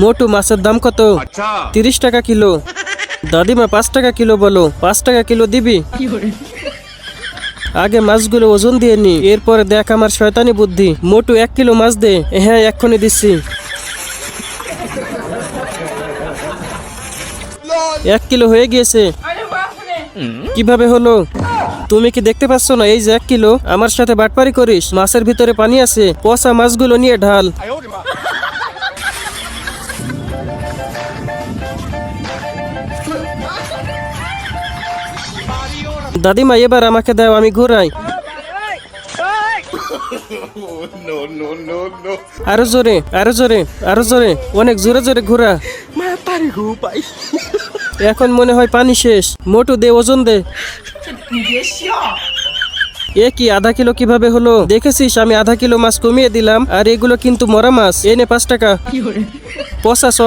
মোটু মাছের দাম কত? 30 টাকা কিলো। দাদিমা 5 টাকা কিলো বলো। 5 টাকা কিলো দিবি? আগে মাছগুলো ওজন দিয়ে নি, এরপরে দেখ আমার শয়তানি বুদ্ধি। মোটু 1 কিলো মাছ দে। হ্যাঁ, এক্ষুনি দিচ্ছি। 1 কিলো হয়ে গিয়েছে। কিভাবে হলো? তুমি কি দেখতে পাচ্ছ না এই যে 1 কিলো? আমার সাথে বাটপারি করিস? মাছের ভিতরে পানি আছে, পচা মাছগুলো নিয়ে ঢাল। দাদিমা এবার আমাকে দাও, আমি ঘুরাই। আরো জোরে, আরো জোরে, আরো জোরে, অনেক জোরে জোরে ঘোরা। এখন মনে হয় পানি শেষ। মোটু দে, ওজন দে। এ কি, আধা কিলো কিভাবে হলো? দেখেছিস আমি আধা কিলো মাছ কমিয়ে দিলাম, আর এগুলো কিন্তু মরা মাছ। এনে 5 টাকা। পচা চ।